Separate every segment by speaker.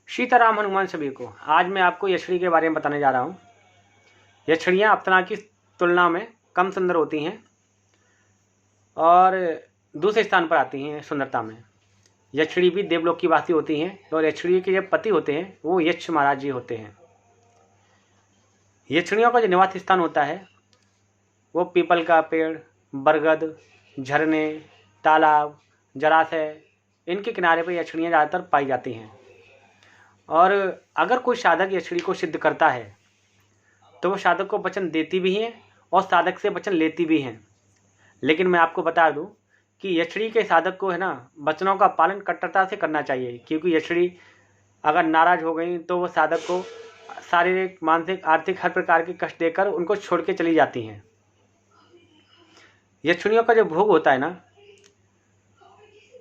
Speaker 1: सीताराम हनुमान सभी को। आज मैं आपको यक्षिणी के बारे में बताने जा रहा हूँ। यक्षिणियाँ अप्सरा की तुलना में कम सुंदर होती हैं और दूसरे स्थान पर आती हैं सुंदरता में। यक्षिणी भी देवलोक की वासी होती हैं और यक्षिणी के जो पति होते हैं वो यक्ष महाराज जी होते हैं। यक्षिणियों का जो निवास स्थान होता है वो पीपल का पेड़, बरगद, झरने, तालाब, जलाशय, इनके किनारे पर यक्षिणियाँ ज़्यादातर पाई जाती हैं। और अगर कोई साधक यक्षिणी को सिद्ध करता है तो वो साधक को वचन देती भी हैं और साधक से वचन लेती भी हैं। लेकिन मैं आपको बता दूं कि यक्षिणी के साधक को है ना वचनों का पालन कट्टरता से करना चाहिए, क्योंकि यक्षिणी अगर नाराज हो गई तो वो साधक को शारीरिक, मानसिक, आर्थिक हर प्रकार के कष्ट देकर उनको छोड़ के चली जाती हैं। यक्षिणियों का जो भोग होता है ना,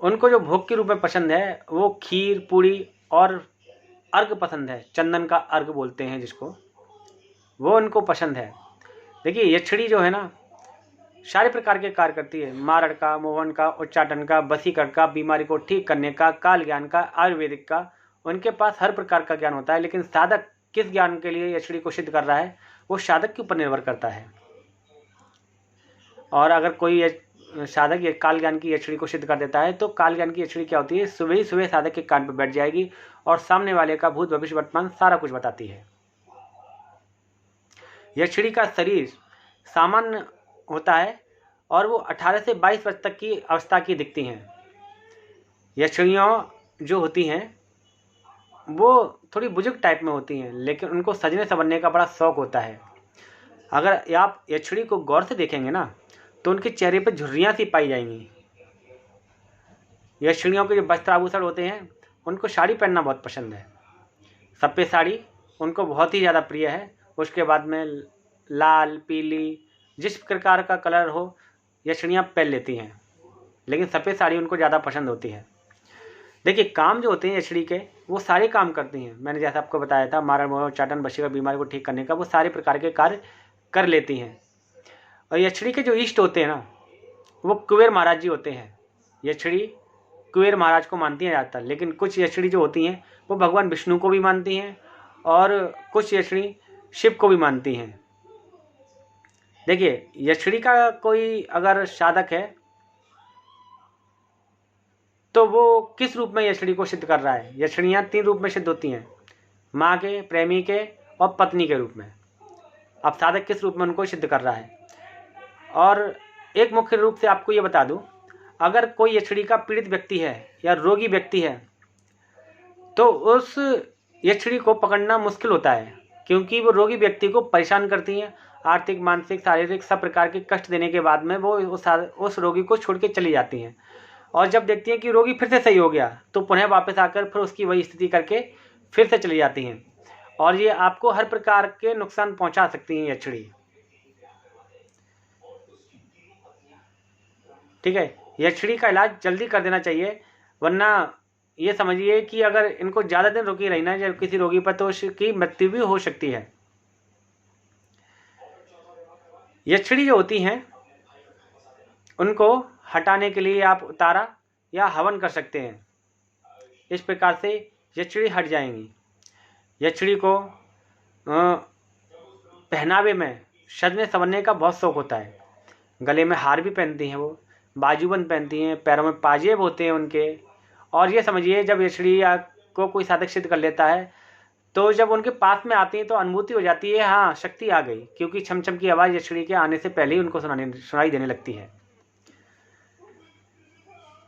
Speaker 1: उनको जो भोग के रूप में पसंद है वो खीर, पूड़ी और अर्घ पसंद है। चंदन का अर्घ बोलते हैं जिसको, वो उनको पसंद है। देखिए यक्षिणी जो है ना सारे प्रकार के कार्य करती है। मारण का, मोहन का, उच्चाटन का, वशीकरण का, बीमारी को ठीक करने का, काल ज्ञान का, आयुर्वेदिक का, उनके पास हर प्रकार का ज्ञान होता है। लेकिन साधक किस ज्ञान के लिए यक्षिणी को सिद्ध कर रहा है वो साधक के ऊपर निर्भर करता है। और अगर कोई साधक ये काल ज्ञान की यक्षिणी को सिद्ध कर देता है तो काल ज्ञान की यक्षिणी क्या होती है, सुबह ही सुबह साधक के कान पर बैठ जाएगी और सामने वाले का भूत, भविष्य, वर्तमान सारा कुछ बताती है। यक्षिणी का शरीर सामान्य होता है और वो 18 से 22 वर्ष तक की अवस्था की दिखती हैं। यक्षिणियाँ जो होती हैं वो थोड़ी बुजुर्ग टाइप में होती हैं, लेकिन उनको सजने संवरने का बड़ा शौक होता है। अगर आप यक्षिणी को गौर से देखेंगे ना तो उनके चेहरे पर झुर्रियाँ सी पाई जाएंगी। यक्षिणियों के जो वस्त्र आभूषण होते हैं उनको साड़ी पहनना बहुत पसंद है। सफ़ेद साड़ी उनको बहुत ही ज़्यादा प्रिय है। उसके बाद में लाल, पीली, जिस प्रकार का कलर हो यक्षिणियाँ पहन लेती हैं, लेकिन सफ़ेद साड़ी उनको ज़्यादा पसंद होती है। देखिए काम जो होते हैं यक्षिणी के वो सारे काम करती हैं। मैंने जैसा आपको बताया था, मारण, मोह, उच्चाटन, वशीकरण, बीमारी को ठीक करने का, वो सारे प्रकार के कार्य कर लेती हैं। और यक्षिणी के जो इष्ट होते हैं ना वो कुबेर महाराज जी होते हैं। यक्षिणी कुबेर महाराज को मानती हैं ज़्यादातर, लेकिन कुछ यक्षिणी जो होती हैं वो भगवान विष्णु को भी मानती हैं और कुछ यक्षिणी शिव को भी मानती हैं। देखिए यक्षिणी का कोई अगर साधक है तो वो किस रूप में यक्षिणी को सिद्ध कर रहा है। यक्षिणियाँ 3 रूप में सिद्ध होती हैं, माँ के, प्रेमी के और पत्नी के रूप में। अब साधक किस रूप में उनको सिद्ध कर रहा है। और एक मुख्य रूप से आपको ये बता दूं, अगर कोई यक्षिणी का पीड़ित व्यक्ति है या रोगी व्यक्ति है तो उस यक्षिणी को पकड़ना मुश्किल होता है, क्योंकि वो रोगी व्यक्ति को परेशान करती हैं। आर्थिक, मानसिक, शारीरिक सब प्रकार के कष्ट देने के बाद में वो उस रोगी को छोड़ के चली जाती हैं। और जब देखती हैं कि रोगी फिर से सही हो गया तो पुनः वापस आकर फिर उसकी वही स्थिति करके फिर से चली जाती हैं। और ये आपको हर प्रकार के नुकसान पहुंचा सकती हैं यक्षिणी। ठीक है, यक्षिणी का इलाज जल्दी कर देना चाहिए, वरना ये समझिए कि अगर इनको ज़्यादा दिन रुकी रही ना जब किसी रोगी पर तो उसकी मृत्यु भी हो सकती है। यक्षिणी जो होती हैं उनको हटाने के लिए आप उतारा या हवन कर सकते हैं। इस प्रकार से यक्षिणी हट जाएंगी। यक्षिणी को पहनावे में सजने संवरने का बहुत शौक होता है। गले में हार भी पहनती हैं, वो बाजूबंद पहनती हैं, पैरों में पाजेब होते हैं उनके। और ये समझिए जब यक्षिणी को कोई साधक सिद्ध कर लेता है तो जब उनके पास में आती हैं तो अनुभूति हो जाती है, हाँ शक्ति आ गई, क्योंकि छम छम की आवाज़ यक्षिणी के आने से पहले ही उनको सुनाई देने लगती है।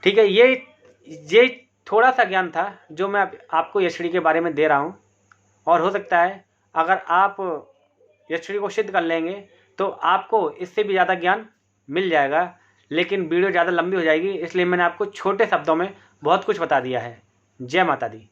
Speaker 1: ठीक है, ये थोड़ा सा ज्ञान था जो मैं आपको यक्षिणी के बारे में दे रहा हूँ। और हो सकता है अगर आप यक्षिणी को सिद्ध कर लेंगे तो आपको इससे भी ज़्यादा ज्ञान मिल जाएगा, लेकिन वीडियो ज़्यादा लंबी हो जाएगी, इसलिए मैंने आपको छोटे शब्दों में बहुत कुछ बता दिया है। जय माता दी।